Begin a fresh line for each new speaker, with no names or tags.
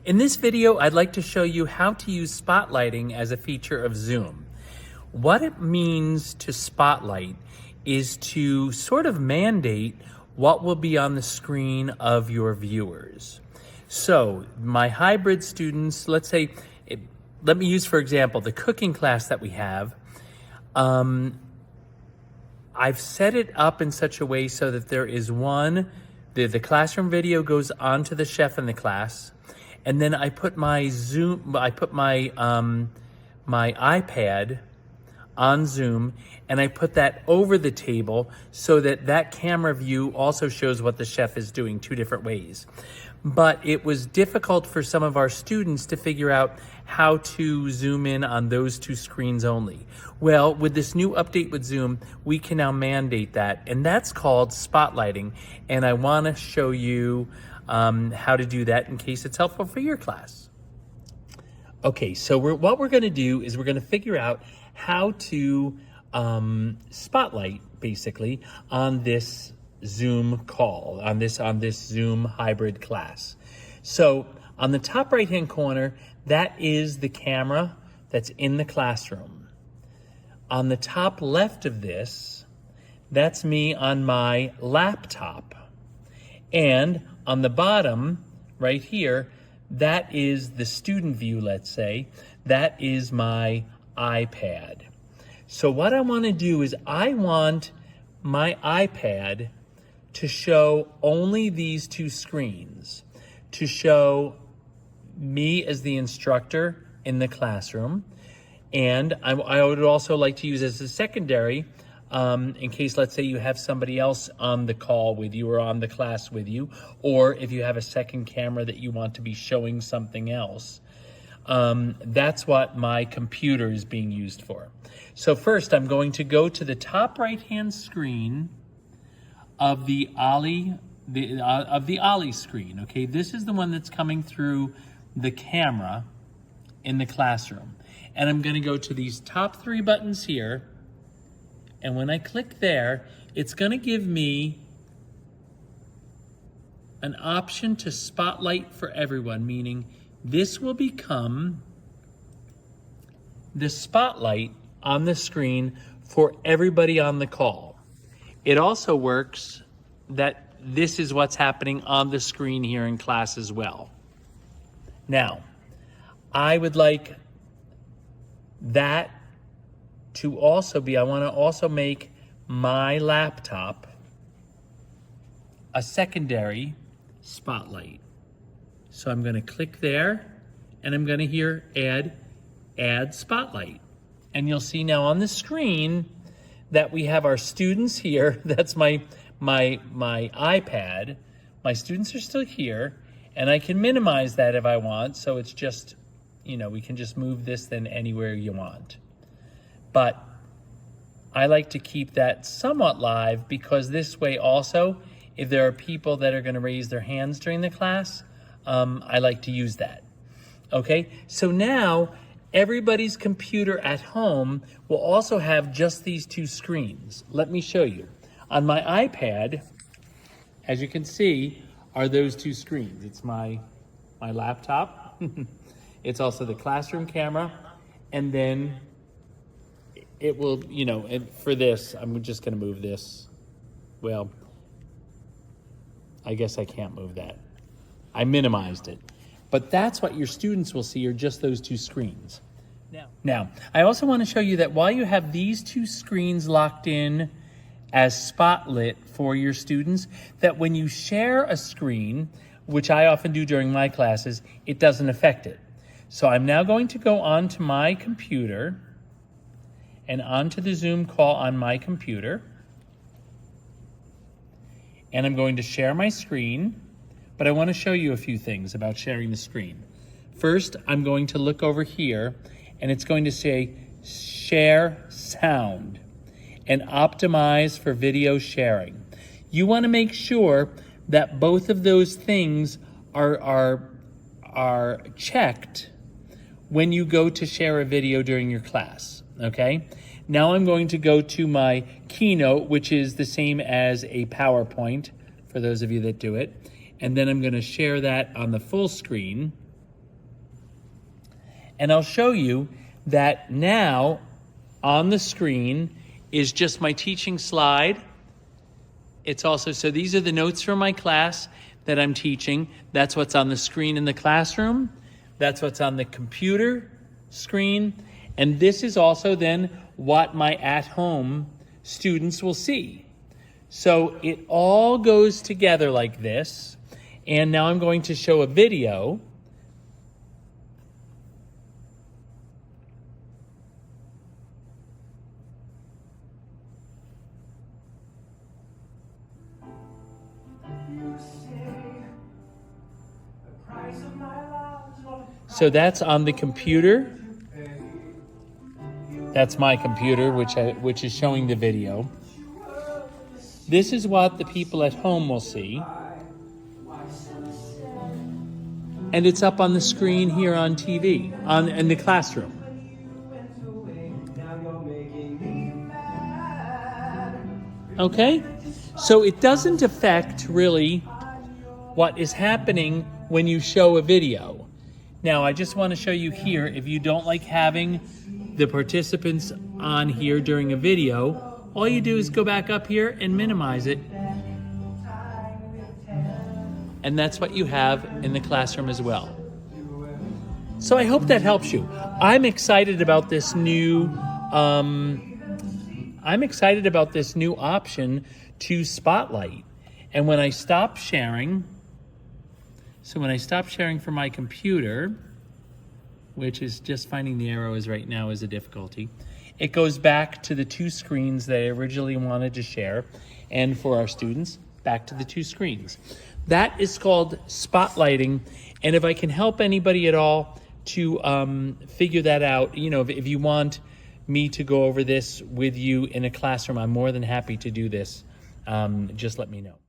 In this video, I'd like to show you how to use spotlighting as a feature of Zoom. What it means to spotlight is to sort of mandate what will be on the screen of your viewers. So my hybrid students, let me use, for example, the cooking class that we have. I've set it up in such a way so that there is the classroom video goes onto the chef in the class, and then I put my my iPad on Zoom, and I put that over the table so that that camera view also shows what the chef is doing, two different ways. But it was difficult for some of our students to figure out how to zoom in on those two screens only. Well, with this new update with Zoom, we can now mandate that, and that's called spotlighting, and I want to show you how to do that in case it's helpful for your class. Okay, so what we're going to do is we're going to figure out how to spotlight, basically, on this Zoom call, on this Zoom hybrid class. So on the top right-hand corner, that is the camera that's in the classroom. On the top left of this, that's me on my laptop. And on the bottom, right here, that is the student view, let's say. That is my iPad. So what I want to do is I want my iPad to show only these two screens, to show me as the instructor in the classroom, and I would also like to use as a secondary in case, let's say, you have somebody else on the call with you or on the class with you, or if you have a second camera that you want to be showing something else. That's what my computer is being used for. So first, I'm going to go to the top right-hand screen of the Ollie screen. Okay, this is the one that's coming through the camera in the classroom, and I'm going to go to these top three buttons here. And when I click there, it's going to give me an option to spotlight for everyone, meaning this will become the spotlight on the screen for everybody on the call. It also works that this is what's happening on the screen here in class as well. Now, I would like that to also be, I want to also make my laptop a secondary spotlight. So I'm going to click there, and I'm going to add spotlight. And you'll see now on the screen that we have our students here. That's my iPad. My students are still here, and I can minimize that if I want. So it's just, we can just move this then anywhere you want. But I like to keep that somewhat live because this way also, if there are people that are going to raise their hands during the class, I like to use that. Okay, so now everybody's computer at home will also have just these two screens. Let me show you. On my iPad, as you can see, are those two screens. It's my laptop. It's also the classroom camera, and then it will, and for this, I'm just going to move this. Well, I guess I can't move that. I minimized it. But that's what your students will see, are just those two screens. Now, I also want to show you that while you have these two screens locked in as spotlit for your students, that when you share a screen, which I often do during my classes, it doesn't affect it. So I'm now going to go onto my computer and onto the Zoom call on my computer. And I'm going to share my screen, but I want to show you a few things about sharing the screen. First, I'm going to look over here, and it's going to say share sound and optimize for video sharing. You want to make sure that both of those things are checked when you go to share a video during your class, okay? Now I'm going to go to my Keynote, which is the same as a PowerPoint for those of you that do it. And then I'm going to share that on the full screen. And I'll show you that now on the screen is just my teaching slide. It's also, so these are the notes from my class that I'm teaching. That's what's on the screen in the classroom. That's what's on the computer screen. And this is also then what my at-home students will see. So it all goes together like this. And now I'm going to show a video. So that's on the computer. That's my computer, which is showing the video. This is what the people at home will see. And it's up on the screen here on TV, in the classroom. Okay? So it doesn't affect really what is happening when you show a video. Now, I just want to show you here, if you don't like having the participants on here during a video, all you do is go back up here and minimize it. And that's what you have in the classroom as well. So I hope that helps you. I'm excited about this new option to Spotlight. And when I stop sharing, so when I stop sharing from my computer, which is just finding the arrows right now is a difficulty, it goes back to the two screens that I originally wanted to share. And for our students, back to the two screens. That is called spotlighting. And if I can help anybody at all to figure that out, you know, if you want me to go over this with you in a classroom, I'm more than happy to do this. Just let me know.